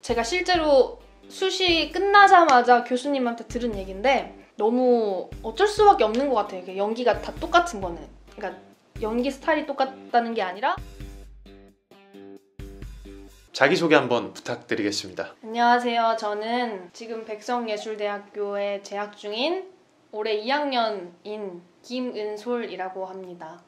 제가 실제로 수시 끝나자마자 교수님한테 들은 얘기인데 너무 어쩔 수밖에 없는 것 같아요. 연기가 다 똑같은 거는. 그러니까 연기 스타일이 똑같다는 게 아니라. 자기소개 한번 부탁드리겠습니다. 안녕하세요. 저는 지금 백성예술대학교에 재학 중인 올해 2학년인 김은솔이라고 합니다.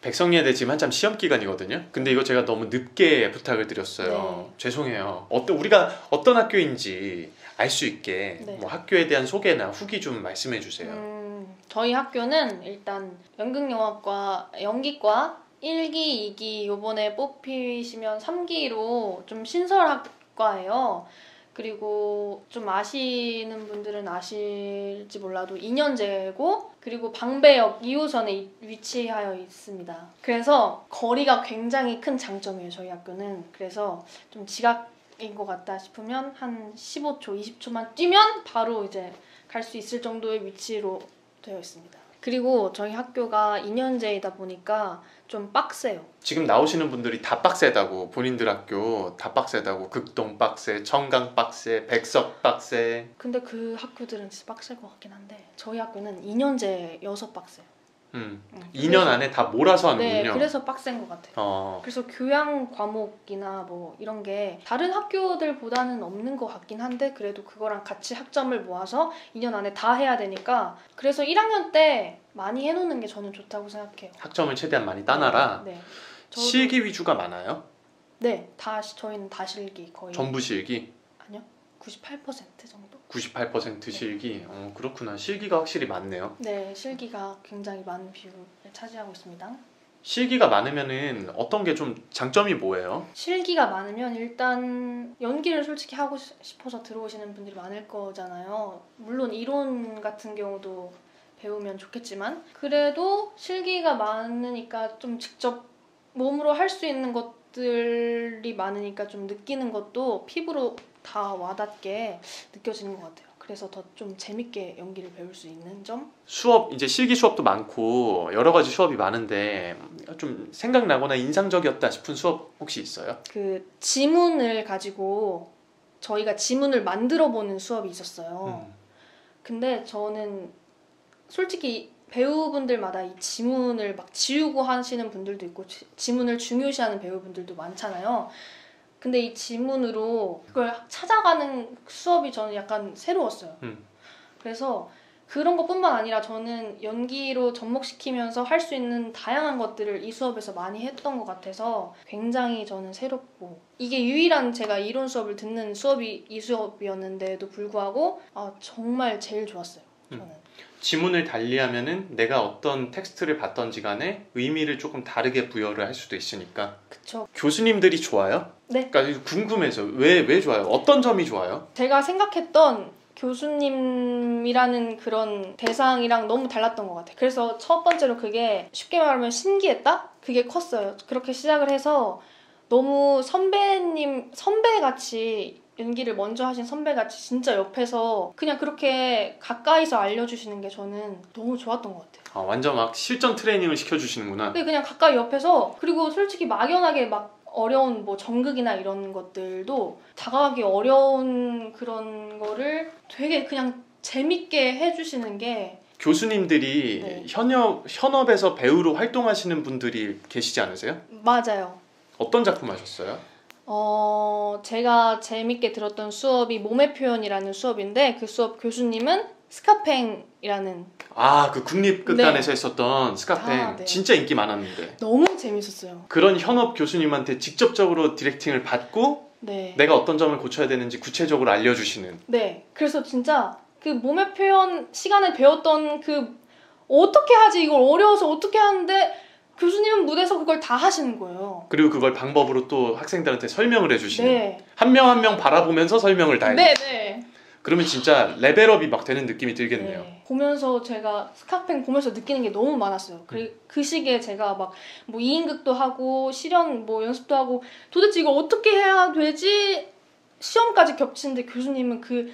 백성예대 지금 한참 시험 기간이거든요. 근데 이거 제가 너무 늦게 부탁을 드렸어요. 네. 죄송해요. 우리가 어떤 학교인지 알 수 있게 네. 뭐 학교에 대한 소개나 후기 좀 말씀해 주세요. 저희 학교는 일단 연극영화과, 연기과 1기, 2기 요번에 뽑히시면 3기로 좀 신설학과예요. 그리고 좀 아시는 분들은 아실지 몰라도 2년제고 그리고 방배역 2호선에 위치하여 있습니다. 그래서 거리가 굉장히 큰 장점이에요, 저희 학교는. 그래서 좀 지각인 것 같다 싶으면 한 15초, 20초만 뛰면 바로 이제 갈 수 있을 정도의 위치로 되어 있습니다. 그리고 저희 학교가 2년제이다 보니까 좀 빡세요. 지금 나오시는 분들이 다 빡세다고, 본인들 학교 다 빡세다고, 극동 빡세, 청강 빡세, 백석 빡세. 근데 그 학교들은 진짜 빡셀 것 같긴 한데 저희 학교는 2년제여서 빡세요. 2년 안에 다 몰아서 하는군요. 네, 그래서 빡센 것 같아요. 그래서 교양 과목이나 뭐 이런 게 다른 학교들보다는 없는 것 같긴 한데 그래도 그거랑 같이 학점을 모아서 2년 안에 다 해야 되니까 그래서 1학년 때 많이 해놓는 게 저는 좋다고 생각해요. 학점을 최대한 많이 따놔라. 네. 실기 위주가 많아요? 네, 저희는 다 실기 거의. 전부 실기? 아니요, 98% 정도? 98% 실기? 그렇구나. 실기가 확실히 많네요. 네, 실기가 굉장히 많은 비율을 차지하고 있습니다. 실기가 많으면은 어떤 게 좀 장점이 뭐예요? 실기가 많으면 일단 연기를 솔직히 하고 싶어서 들어오시는 분들이 많을 거잖아요. 물론 이론 같은 경우도 배우면 좋겠지만 그래도 실기가 많으니까 좀 직접 몸으로 할 수 있는 것들이 많으니까 좀 느끼는 것도 피부로 다 와닿게 느껴지는 것 같아요. 그래서 더 좀 재밌게 연기를 배울 수 있는 점? 수업, 이제 실기 수업도 많고 여러 가지 수업이 많은데 좀 생각나거나 인상적이었다 싶은 수업 혹시 있어요? 그 지문을 가지고 저희가 지문을 만들어 보는 수업이 있었어요. 근데 저는 솔직히 배우분들마다 이 지문을 막 지우고 하시는 분들도 있고 지문을 중요시하는 배우분들도 많잖아요. 근데 이 지문으로 그걸 찾아가는 수업이 저는 약간 새로웠어요. 그래서 그런 것뿐만 아니라 저는 연기로 접목시키면서 할 수 있는 다양한 것들을 이 수업에서 많이 했던 것 같아서 굉장히 저는 새롭고 이게 유일한 제가 이론 수업을 듣는 수업이 이 수업이었는데도 불구하고 정말 제일 좋았어요. 저는. 지문을 달리하면은 내가 어떤 텍스트를 봤던지 간에 의미를 조금 다르게 부여를 할 수도 있으니까. 그쵸. 교수님들이 좋아요? 네. 그러니까 궁금해서 왜 좋아요? 어떤 점이 좋아요? 제가 생각했던 교수님이라는 그런 대상이랑 너무 달랐던 것 같아요. 그래서 첫 번째로 그게 쉽게 말하면 신기했다? 그게 컸어요. 그렇게 시작을 해서 너무 선배같이 연기를 먼저 하신 선배같이 진짜 옆에서 그냥 그렇게 가까이서 알려주시는 게 저는 너무 좋았던 것 같아요. 완전 막 실전 트레이닝을 시켜주시는구나. 그냥 가까이 옆에서 그리고 솔직히 막연하게 막 어려운 뭐 정극이나 이런 것들도 다가가기 어려운 그런 거를 되게 그냥 재밌게 해주시는 게 교수님들이 네. 현업에서 배우로 활동하시는 분들이 계시지 않으세요? 맞아요. 어떤 작품 하셨어요? 제가 재밌게 들었던 수업이 몸의 표현이라는 수업인데 그 수업 교수님은 스카팽이라는 그 국립극단에서 네. 했었던 스카팽. 네. 진짜 인기 많았는데. 너무 재밌었어요. 그런 현업 교수님한테 직접적으로 디렉팅을 받고 네. 내가 어떤 점을 고쳐야 되는지 구체적으로 알려주시는. 네. 그래서 진짜 그 몸의 표현 시간에 배웠던 어떻게 하지 이걸 어려워서 어떻게 하는데 교수님은 무대에서 그걸 다 하시는 거예요. 그리고 그걸 방법으로 또 학생들한테 설명을 해주시는. 네. 한 명 한 명 바라보면서 설명을 다 해주시는. 네. 그러면 진짜 레벨업이 막 되는 느낌이 들겠네요. 네. 보면서 제가 스카팽 보면서 느끼는 게 너무 많았어요. 그 시기에 제가 막 뭐 2인극도 하고 실연 뭐 연습도 하고 도대체 이걸 어떻게 해야 되지? 시험까지 겹치는데 교수님은 그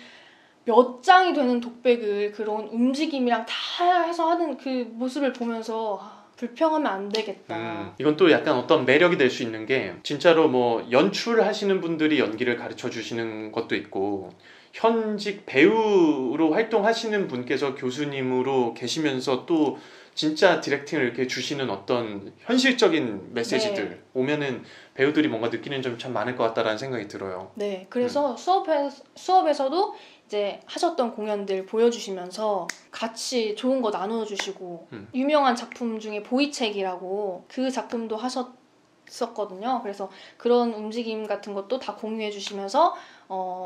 몇 장이 되는 독백을 그런 움직임이랑 다 해서 하는 그 모습을 보면서 불평하면 안 되겠다. 이건 또 약간 어떤 매력이 될 수 있는 게 진짜로 뭐 연출하시는 분들이 연기를 가르쳐 주시는 것도 있고 현직 배우로 활동하시는 분께서 교수님으로 계시면서 또 진짜 디렉팅을 이렇게 주시는 어떤 현실적인 메시지들 네. 오면은 배우들이 뭔가 느끼는 점이 참 많을 것 같다라는 생각이 들어요. 네, 그래서 수업에서도 이제 하셨던 공연들 보여주시면서 같이 좋은 거 나눠주시고 유명한 작품 중에 보이책이라고 그 작품도 하셨었거든요. 그래서 그런 움직임 같은 것도 다 공유해 주시면서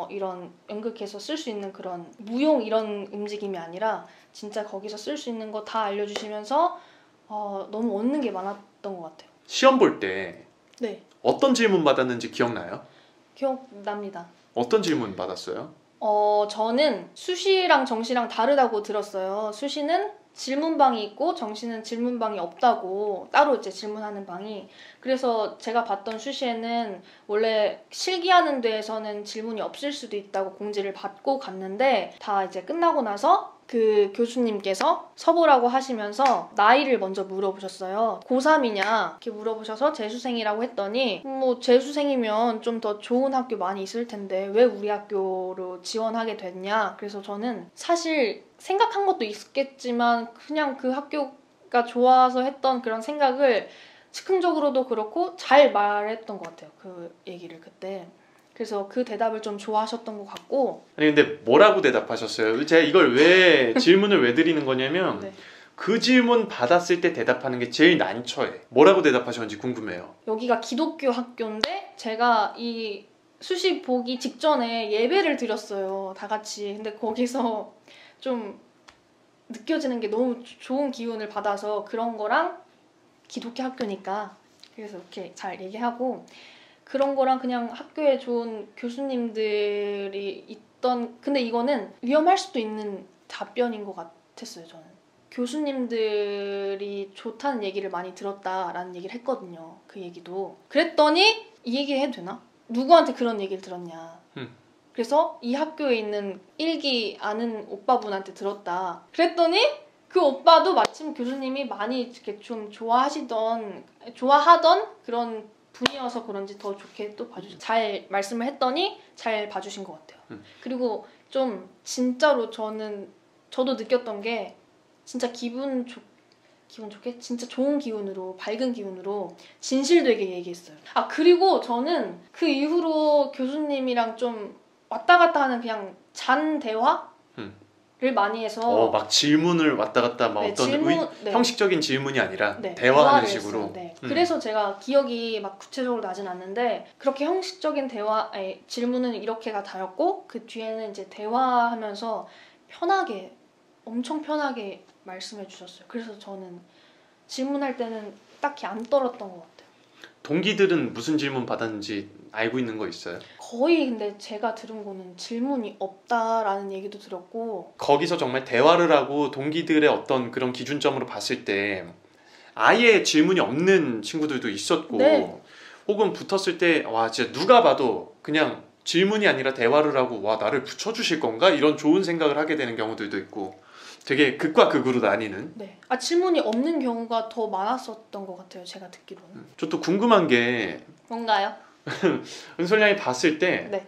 이런 연극에서 쓸 수 있는 그런 무용 이런 움직임이 아니라 진짜 거기서 쓸 수 있는 거 다 알려주시면서 너무 얻는 게 많았던 것 같아요. 시험 볼 때 네, 어떤 질문 받았는지 기억나요? 기억납니다. 어떤 질문 받았어요? 저는 수시랑 정시랑 다르다고 들었어요. 수시는 질문방이 있고 정시는 질문방이 없다고 따로 이제 질문하는 방이. 그래서 제가 봤던 수시에는 원래 실기하는 데에서는 질문이 없을 수도 있다고 공지를 받고 갔는데 다 이제 끝나고 나서 그 교수님께서 서보라고 하시면서 나이를 먼저 물어보셨어요. 고3이냐 이렇게 물어보셔서 재수생이라고 했더니 뭐 재수생이면 좀 더 좋은 학교 많이 있을 텐데 왜 우리 학교로 지원하게 됐냐. 그래서 저는 사실 생각한 것도 있겠지만 그냥 그 학교가 좋아서 했던 그런 생각을 즉흥적으로도 그렇고 잘 말했던 것 같아요. 그 얘기를 그때. 그래서 그 대답을 좀 좋아하셨던 것 같고. 아니 근데 뭐라고 대답하셨어요? 제가 이걸 왜 질문을 왜 드리는 거냐면 네. 그 질문 받았을 때 대답하는 게 제일 난처해. 뭐라고 대답하셨는지 궁금해요. 여기가 기독교 학교인데 제가 이 수시 보기 직전에 예배를 드렸어요. 다 같이. 근데 거기서 좀 느껴지는 게 너무 좋은 기운을 받아서 그런 거랑 기독교 학교니까 그래서 이렇게 잘 얘기하고 그런 거랑 그냥 학교에 좋은 교수님들이 있던. 근데 이거는 위험할 수도 있는 답변인 것 같았어요. 저는 교수님들이 좋다는 얘기를 많이 들었다라는 얘기를 했거든요. 그 얘기도. 그랬더니 이 얘기 해도 되나? 누구한테 그런 얘기를 들었냐. 그래서 이 학교에 있는 1기 아는 오빠분한테 들었다. 그랬더니 그 오빠도 마침 교수님이 많이 이렇게 좀 좋아하던 그런 분이어서 그런지 더 좋게 또 잘 말씀을 했더니 잘 봐주신 것 같아요. 그리고 좀 진짜로 저도 느꼈던 게 진짜 기분 좋게 진짜 좋은 기운으로 밝은 기운으로 진실되게 얘기했어요. 그리고 저는 그 이후로 교수님이랑 좀 왔다 갔다 하는 그냥 잔 대화를 많이 해서 막 질문을 왔다 갔다 막 네, 어떤 네. 형식적인 질문이 아니라 네, 대화하는 대화를 식으로. 했어요. 네. 그래서 제가 기억이 막 구체적으로 나진 않는데 그렇게 형식적인 질문은 이렇게가 다였고 그 뒤에는 이제 대화하면서 엄청 편하게 말씀해 주셨어요. 그래서 저는 질문할 때는 딱히 안 떨었던 것 같아요. 동기들은 무슨 질문 받았는지 알고 있는 거 있어요? 거의 근데 제가 들은 거는 질문이 없다라는 얘기도 들었고 거기서 정말 대화를 하고 동기들의 어떤 그런 기준점으로 봤을 때 아예 질문이 없는 친구들도 있었고 네. 혹은 붙었을 때 와 진짜 누가 봐도 그냥 질문이 아니라 대화를 하고 와 나를 붙여주실 건가? 이런 좋은 생각을 하게 되는 경우들도 있고 되게 극과 극으로 나뉘는. 네. 질문이 없는 경우가 더 많았었던 것 같아요. 제가 듣기로는. 저 또 궁금한 게 뭔가요? 은솔양이 봤을 때 네.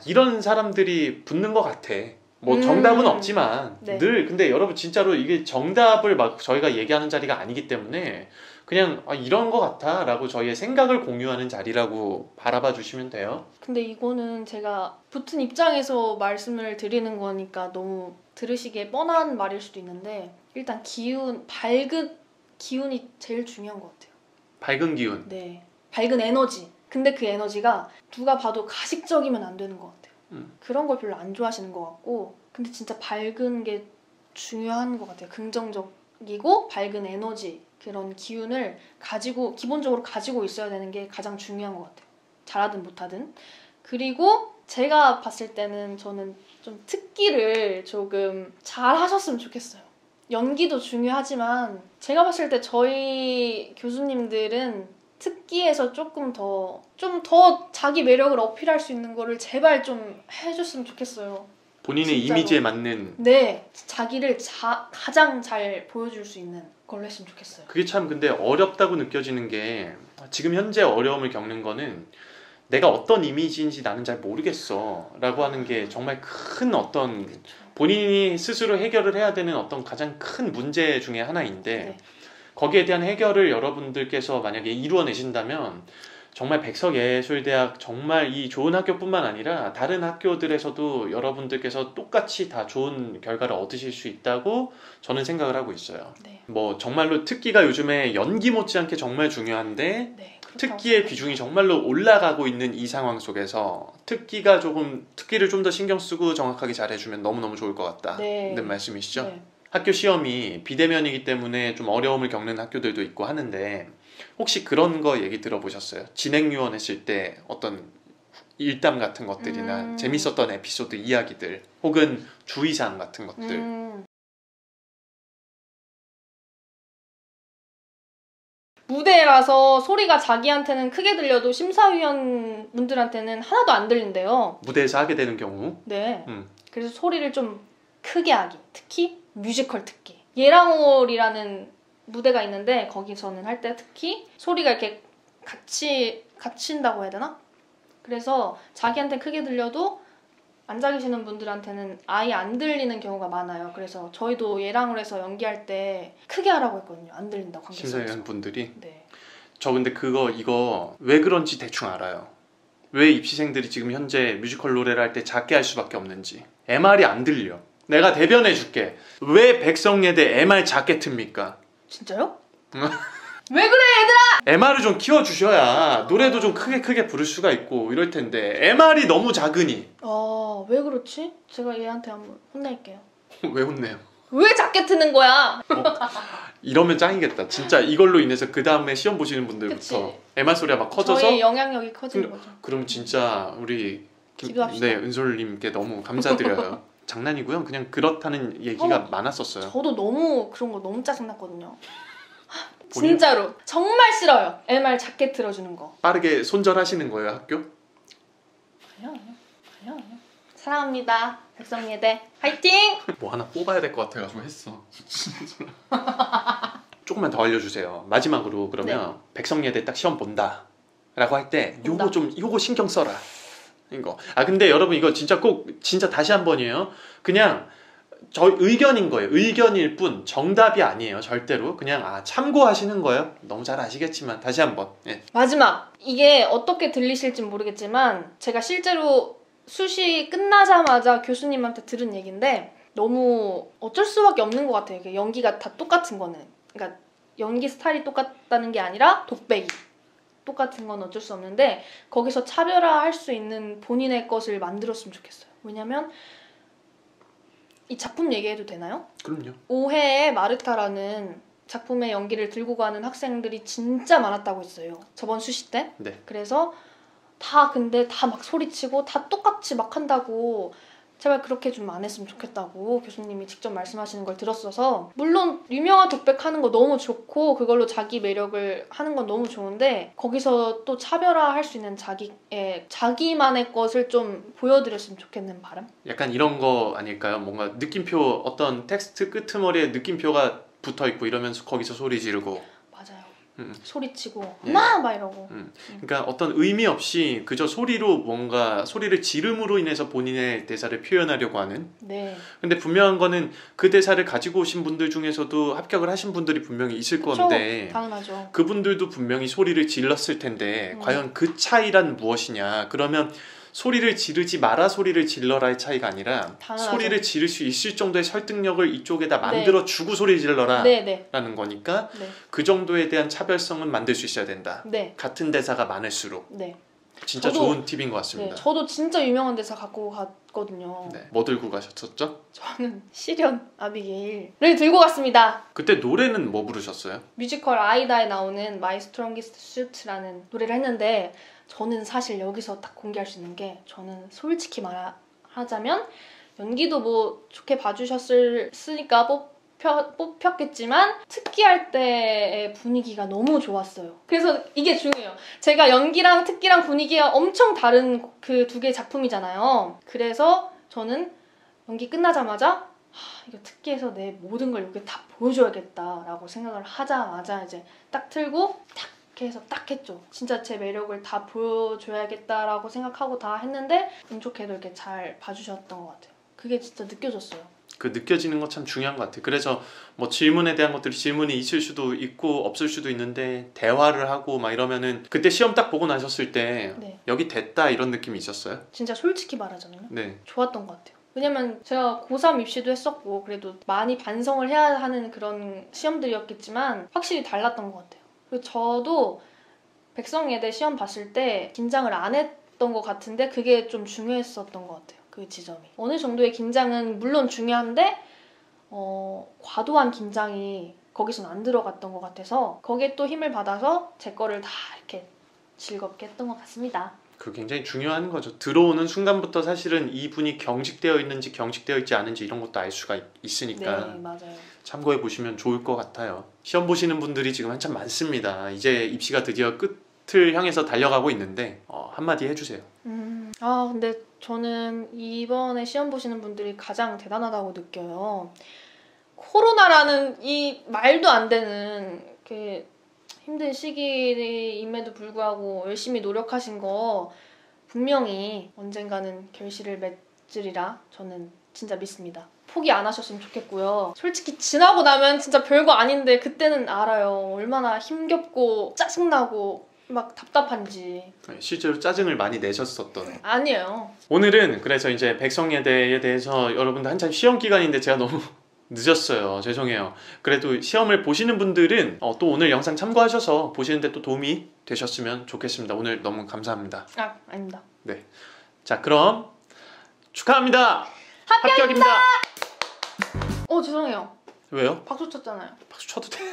이런 사람들이 붙는 것 같아. 뭐 정답은 없지만 네. 늘 근데 여러분 진짜로 이게 정답을 막 저희가 얘기하는 자리가 아니기 때문에 그냥 이런 것 같아 라고 저희의 생각을 공유하는 자리라고 바라봐 주시면 돼요. 근데 이거는 제가 붙은 입장에서 말씀을 드리는 거니까 너무 들으시기에 뻔한 말일 수도 있는데 일단 밝은 기운이 제일 중요한 것 같아요. 밝은 기운. 네. 밝은 에너지. 근데 그 에너지가 누가 봐도 가식적이면 안 되는 것 같아요. 그런 걸 별로 안 좋아하시는 것 같고 근데 진짜 밝은 게 중요한 것 같아요. 긍정적이고 밝은 에너지 그런 기운을 기본적으로 가지고 있어야 되는 게 가장 중요한 것 같아요. 잘하든 못하든. 그리고 제가 봤을 때는 저는 좀 특기를 조금 잘 하셨으면 좋겠어요. 연기도 중요하지만 제가 봤을 때 저희 교수님들은 특기에서 좀 더 자기 매력을 어필할 수 있는 거를 제발 좀 해줬으면 좋겠어요. 본인의 진짜로. 이미지에 맞는. 네, 자기를 가장 잘 보여줄 수 있는 그걸로 했으면 좋겠어요. 그게 참 근데 어렵다고 느껴지는 게 지금 현재 어려움을 겪는 거는 내가 어떤 이미지인지 나는 잘 모르겠어 라고 하는 게 정말 큰 어떤 본인이 스스로 해결을 해야 되는 어떤 가장 큰 문제 중에 하나인데 네. 거기에 대한 해결을 여러분들께서 만약에 이루어내신다면 정말 백석예술대학 정말 이 좋은 학교뿐만 아니라 다른 학교들에서도 여러분들께서 똑같이 다 좋은 결과를 얻으실 수 있다고 저는 생각을 하고 있어요. 네. 뭐 정말로 특기가 요즘에 연기 못지않게 정말 중요한데 네, 특기의 비중이 정말로 올라가고 있는 이 상황 속에서 특기를 좀 더 신경 쓰고 정확하게 잘해주면 너무너무 좋을 것 같다는 네. 말씀이시죠? 네. 학교 시험이 비대면이기 때문에 좀 어려움을 겪는 학교들도 있고 하는데 혹시 그런 거 얘기 들어보셨어요? 진행요원 했을 때 어떤 일담 같은 것들이나 재밌었던 에피소드 이야기들 혹은 주의사항 같은 것들. 무대라서 소리가 자기한테는 크게 들려도 심사위원 분들한테는 하나도 안 들린대요. 무대에서 하게 되는 경우. 네. 그래서 소리를 좀 크게 하기. 특히 뮤지컬 특기. 예랑홀이라는 무대가 있는데 거기서는 할 때 특히 소리가 이렇게 갇힌다고 해야 되나? 그래서 자기한테 크게 들려도 앉아 계시는 분들한테는 아예 안 들리는 경우가 많아요. 그래서 저희도 예랑홀에서 연기할 때 크게 하라고 했거든요. 안 들린다고 관객석에서. 심사위원 분들이? 네. 저 근데 이거 왜 그런지 대충 알아요. 왜 입시생들이 지금 현재 뮤지컬 노래를 할 때 작게 할 수밖에 없는지. MR이 안 들려. 내가 대변해 줄게. 왜 백석예대 MR 작게 틉니까? 진짜요? 왜 그래 얘들아! MR을 좀 키워주셔야 노래도 좀 크게 부를 수가 있고 이럴 텐데 MR이 너무 작으니. 왜 그렇지? 제가 얘한테 한번 혼낼게요. 왜 혼내요? 왜 작게 트는 거야? 이러면 짱이겠다. 진짜 이걸로 인해서 그 다음에 시험 보시는 분들부터 그치. MR 소리가 막 커져서 저희 영향력이 커지는 거죠. 그럼 진짜 우리 기도합시다. 네, 은솔님께 너무 감사드려요. 장난이고요. 그냥 그렇다는 얘기가 많았었어요. 저도 너무 그런 거 너무 짜증났거든요. 진짜로 정말 싫어요. MR 작게 틀어주는 거. 빠르게 손절하시는 거예요, 학교? 아니요. 사랑합니다. 백성예대 화이팅! 뭐 하나 뽑아야 될 것 같아가지고 했어. 조금만 더 알려주세요. 마지막으로 그러면 백성예대 딱 시험 본다 라고 할 때 요거 신경 써라 이거. 근데 여러분 이거 진짜 다시 한 번이에요. 그냥 저희 의견인 거예요. 의견일 뿐 정답이 아니에요. 절대로 그냥 참고하시는 거예요. 너무 잘 아시겠지만 다시 한번. 마지막 이게 어떻게 들리실지 모르겠지만 제가 실제로 수시 끝나자마자 교수님한테 들은 얘기인데 너무 어쩔 수밖에 없는 것 같아요. 이게 연기가 다 똑같은 거는. 그러니까 연기 스타일이 똑같다는 게 아니라 독백이 똑같은 건 어쩔 수 없는데 거기서 차별화할 수 있는 본인의 것을 만들었으면 좋겠어요. 왜냐면 이 작품 얘기해도 되나요? 그럼요. 오해의 마르타라는 작품의 연기를 들고 가는 학생들이 진짜 많았다고 했어요. 저번 수시 때. 네. 그래서 근데 다 막 소리치고 다 똑같이 막 한다고 제발 그렇게 좀 안 했으면 좋겠다고 교수님이 직접 말씀하시는 걸 들었어서 물론 유명한 독백하는 거 너무 좋고 그걸로 자기 매력을 하는 건 너무 좋은데 거기서 또 차별화할 수 있는 자기만의 것을 좀 보여드렸으면 좋겠는 바람? 약간 이런 거 아닐까요? 뭔가 느낌표 어떤 텍스트 끄트머리에 느낌표가 붙어있고 이러면서 거기서 소리 지르고 맞아요. 소리치고 예. 막 이러고 그러니까 어떤 의미 없이 그저 소리를 지름으로 인해서 본인의 대사를 표현하려고 하는. 네. 근데 분명한 거는 그 대사를 가지고 오신 분들 중에서도 합격을 하신 분들이 분명히 있을 건데 당연하죠. 그분들도 분명히 소리를 질렀을 텐데 과연 그 차이란 무엇이냐. 그러면 소리를 지르지 마라 소리를 질러라의 차이가 아니라 당연하죠. 소리를 지를 수 있을 정도의 설득력을 이쪽에다 만들어주고 소리 질러라 라는 거니까 그 정도에 대한 차별성은 만들 수 있어야 된다. 같은 대사가 많을수록 진짜 좋은 팁인 것 같습니다. 저도 진짜 유명한 대사 갖고 갔거든요. 뭐 들고 가셨었죠? 저는 시련 아비게일을 들고 갔습니다. 그때 노래는 뭐 부르셨어요? 뮤지컬 아이다에 나오는 My Strongest Suit라는 노래를 했는데 저는 사실 여기서 딱 공개할 수 있는 게 저는 솔직히 말하자면 연기도 뭐 좋게 봐주셨으니까 뽑혔겠지만 특기할 때의 분위기가 너무 좋았어요. 그래서 이게 중요해요. 제가 연기랑 특기랑 분위기가 엄청 다른 그 두 개의 작품이잖아요. 그래서 저는 연기 끝나자마자 이거 특기에서 내 모든 걸 여기 다 보여줘야겠다라고 생각을 하자마자 이제 딱 틀고 탁 해서 딱 했죠. 진짜 제 매력을 다 보여줘야겠다라고 생각하고 다 했는데 운 좋게도 이렇게 잘 봐주셨던 것 같아요. 그게 진짜 느껴졌어요. 그 느껴지는 거 참 중요한 것 같아요. 그래서 뭐 질문에 대한 것들이 질문이 있을 수도 있고 없을 수도 있는데 대화를 하고 막 이러면은 그때 시험 딱 보고 나셨을 때 네. 여기 됐다 이런 느낌이 있었어요? 진짜 솔직히 말하자면 네. 좋았던 것 같아요. 왜냐면 제가 고3 입시도 했었고 그래도 많이 반성을 해야 하는 그런 시험들이었겠지만 확실히 달랐던 것 같아요. 그리고 저도 백성예대 시험 봤을 때 긴장을 안 했던 것 같은데 그게 좀 중요했었던 것 같아요. 그 지점이. 어느 정도의 긴장은 물론 중요한데 과도한 긴장이 거기선 안 들어갔던 것 같아서 거기에 또 힘을 받아서 제 거를 다 이렇게 즐겁게 했던 것 같습니다. 그 굉장히 중요한 거죠. 들어오는 순간부터 사실은 이분이 경직되어 있는지 경직되어 있지 않은지 이런 것도 알 수가 있으니까 네, 맞아요. 참고해 보시면 좋을 것 같아요. 시험 보시는 분들이 지금 한참 많습니다. 이제 입시가 드디어 끝을 향해서 달려가고 있는데 한마디 해주세요. 근데 저는 이번에 시험 보시는 분들이 가장 대단하다고 느껴요. 코로나라는 이 말도 안 되는 그 힘든 시기임에도 불구하고 열심히 노력하신 거 분명히 언젠가는 결실을 맺으리라 저는 진짜 믿습니다. 포기 안 하셨으면 좋겠고요. 솔직히 지나고 나면 진짜 별거 아닌데 그때는 알아요. 얼마나 힘겹고 짜증나고 막 답답한지. 실제로 짜증을 많이 내셨었던. 아니에요. 오늘은 그래서 이제 백성예대에 대해서 여러분들 한참 시험 기간인데 제가 너무 늦었어요. 죄송해요. 그래도 시험을 보시는 분들은 또 오늘 영상 참고하셔서 보시는데 또 도움이 되셨으면 좋겠습니다. 오늘 너무 감사합니다. 아닙니다. 네. 자, 그럼 축하합니다. 합격입니다. 죄송해요. 왜요? 박수 쳤잖아요. 박수 쳐도 돼.